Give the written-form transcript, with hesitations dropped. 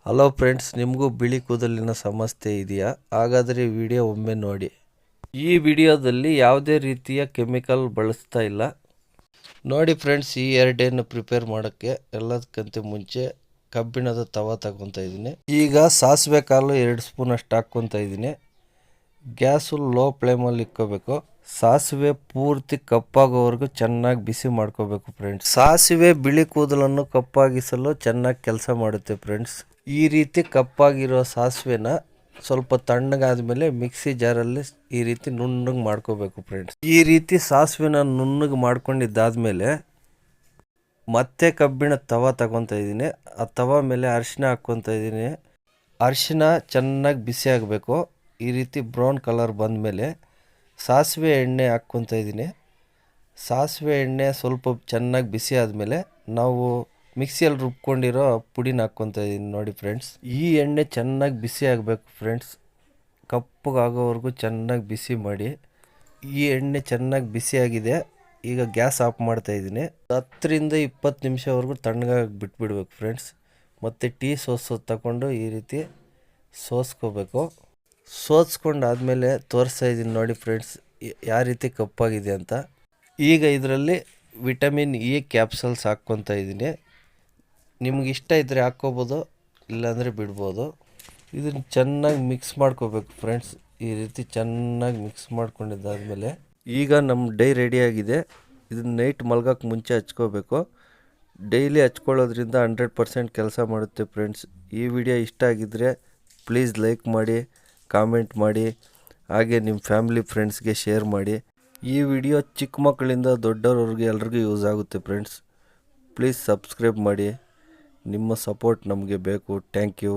Hello friends, ನಿಮಗೂ ಬಿಳಿ ಕೂದಲಿನ ಸಮಸ್ಯೆ ಇದೆಯಾ? ಹಾಗಾದರೆ ವಿಡಿಯೋ ಒಮ್ಮೆ ನೋಡಿ. ಈ ವಿಡಿಯೋದಲ್ಲಿ ಯಾವುದೇ ರೀತಿಯ ಕೆಮಿಕಲ್ ಬಳಸ್ತಾ ಇಲ್ಲ. ನೋಡಿ ಫ್ರೆಂಡ್ಸ್, ಈ ಎರಡನ್ನು ಪ್ರಿಪೇರ್ ಮಾಡೋಕ್ಕೆ ಎಲ್ಲದಕ್ಕಿಂತ ಮುಂಚೆ ಕಬ್ಬಿಣದ ತವ ತಗೊತಾ ಇದ್ದೀನಿ. ಈಗ ಸಾಸಿವೆ ಕಾಳು 2 ಸ್ಪೂನ್ ಅಷ್ಟು ಹಾಕ್ಕೊತಾ ಇದ್ದೀನಿ. ಗ್ಯಾಸು ಲೋ ಫ್ಲೇಮಲ್ಲಿ ಇಕ್ಕೋಬೇಕು. ಸಾಸಿವೆ ಪೂರ್ತಿ ಕಪ್ಪಾಗೋವರೆಗೂ ಚೆನ್ನಾಗಿ ಬಿಸಿ ಮಾಡ್ಕೋಬೇಕು ಫ್ರೆಂಡ್ಸ್. ಸಾಸಿವೆ ಬಿಳಿ ಕೂದಲನ್ನು ಕಪ್ಪಾಗಿಸಲು ಚೆನ್ನಾಗಿ ಕೆಲಸ ಮಾಡುತ್ತೆ ಫ್ರೆಂಡ್ಸ್. ಈ ರೀತಿ ಕಪ್ಪಾಗಿರೋ ಸಾಸಿವೆನ ಸ್ವಲ್ಪ ತಣ್ಣಗಾದ್ಮೇಲೆ ಮಿಕ್ಸಿ ಜಾರಲ್ಲಿ ಈ ರೀತಿ ನುಣ್ಣಗೆ ಮಾಡ್ಕೋಬೇಕು ಫ್ರೆಂಡ್ಸ್. ಈ ರೀತಿ ಸಾಸಿವೆನ ನುಣ್ಣಗೆ ಮಾಡ್ಕೊಂಡಿದ್ದಾದ್ಮೇಲೆ ಮತ್ತೆ ಕಬ್ಬಿಣ ತವ ತಗೊತಾ ಇದ್ದೀನಿ. ಆ ತವ ಮೇಲೆ ಅರಿಶಿನ ಹಾಕ್ಕೊತಾ ಇದ್ದೀನಿ. ಅರಿಶಿನ ಚೆನ್ನಾಗಿ ಬಿಸಿ ಆಗಬೇಕು. ಈ ರೀತಿ ಬ್ರೌನ್ ಕಲರ್ ಬಂದಮೇಲೆ ಸಾಸಿವೆ ಎಣ್ಣೆ ಹಾಕ್ಕೊತಾ ಇದ್ದೀನಿ. ಸಾಸಿವೆ ಎಣ್ಣೆ ಸ್ವಲ್ಪ ಚೆನ್ನಾಗಿ ಬಿಸಿ ಆದಮೇಲೆ ನಾವು ಮಿಕ್ಸಿಯಲ್ಲಿ ರುಬ್ಕೊಂಡಿರೋ ಪುಡಿನ ಹಾಕ್ಕೊತಾ ಇದ್ದೀನಿ. ನೋಡಿ ಫ್ರೆಂಡ್ಸ್, ಈ ಎಣ್ಣೆ ಚೆನ್ನಾಗಿ ಬಿಸಿ ಆಗಬೇಕು ಫ್ರೆಂಡ್ಸ್. ಕಪ್ಪಗಾಗೋವರೆಗೂ ಚೆನ್ನಾಗಿ ಬಿಸಿ ಮಾಡಿ. ಈ ಎಣ್ಣೆ ಚೆನ್ನಾಗಿ ಬಿಸಿಯಾಗಿದೆ. ಈಗ ಗ್ಯಾಸ್ ಆಫ್ ಮಾಡ್ತಾ ಇದ್ದೀನಿ. 10ರಿಂದ 20 ನಿಮಿಷವರೆಗೂ ತಣ್ಣಗಾಗಿ ಬಿಟ್ಬಿಡ್ಬೇಕು ಫ್ರೆಂಡ್ಸ್. ಮತ್ತು ಟೀ ಸೋಸೋದು ತಗೊಂಡು ಈ ರೀತಿ ಸೋಸ್ಕೋಬೇಕು. ಸೋಸ್ಕೊಂಡಾದಮೇಲೆ ತೋರಿಸ್ತಾ ಇದ್ದೀನಿ ನೋಡಿ ಫ್ರೆಂಡ್ಸ್, ಯಾವ ರೀತಿ ಕಪ್ಪಾಗಿದೆ ಅಂತ. ಈಗ ಇದರಲ್ಲಿ ವಿಟಮಿನ್ ಇ ಕ್ಯಾಪ್ಸಲ್ಸ್ ಹಾಕ್ಕೊತಾ ಇದ್ದೀನಿ. ನಿಮ್ಗೆ ಇಷ್ಟ ಇದ್ದರೆ ಹಾಕ್ಕೋಬೋದು, ಇಲ್ಲಾಂದರೆ ಬಿಡ್ಬೋದು. ಇದನ್ನು ಚೆನ್ನಾಗಿ ಮಿಕ್ಸ್ ಮಾಡ್ಕೋಬೇಕು ಫ್ರೆಂಡ್ಸ್. ಈ ರೀತಿ ಚೆನ್ನಾಗಿ ಮಿಕ್ಸ್ ಮಾಡ್ಕೊಂಡಿದ್ದಾದಮೇಲೆ ಈಗ ನಮ್ಮ ಡೈ ರೆಡಿಯಾಗಿದೆ. ಇದನ್ನು ನೈಟ್ ಮಲ್ಗೋಕ್ಕೆ ಮುಂಚೆ ಹಚ್ಕೋಬೇಕು. ಡೈಲಿ ಹಚ್ಕೊಳ್ಳೋದ್ರಿಂದ 100% ಕೆಲಸ ಮಾಡುತ್ತೆ ಫ್ರೆಂಡ್ಸ್. ಈ ವಿಡಿಯೋ ಇಷ್ಟ ಆಗಿದ್ದರೆ ಪ್ಲೀಸ್ ಲೈಕ್ ಮಾಡಿ, ಕಾಮೆಂಟ್ ಮಾಡಿ, ಹಾಗೆ ನಿಮ್ಮ ಫ್ಯಾಮಿಲಿ ಫ್ರೆಂಡ್ಸ್ಗೆ ಶೇರ್ ಮಾಡಿ. ಈ ವಿಡಿಯೋ ಚಿಕ್ಕ ಮಕ್ಕಳಿಂದ ದೊಡ್ಡವ್ರಿಗೆ ಎಲ್ರಿಗೂ ಯೂಸ್ ಆಗುತ್ತೆ ಫ್ರೆಂಡ್ಸ್. ಪ್ಲೀಸ್ ಸಬ್ಸ್ಕ್ರೈಬ್ ಮಾಡಿ. ನಿಮ್ಮ ಸಪೋರ್ಟ್ ನಮಗೆ ಬೇಕು. Thank you.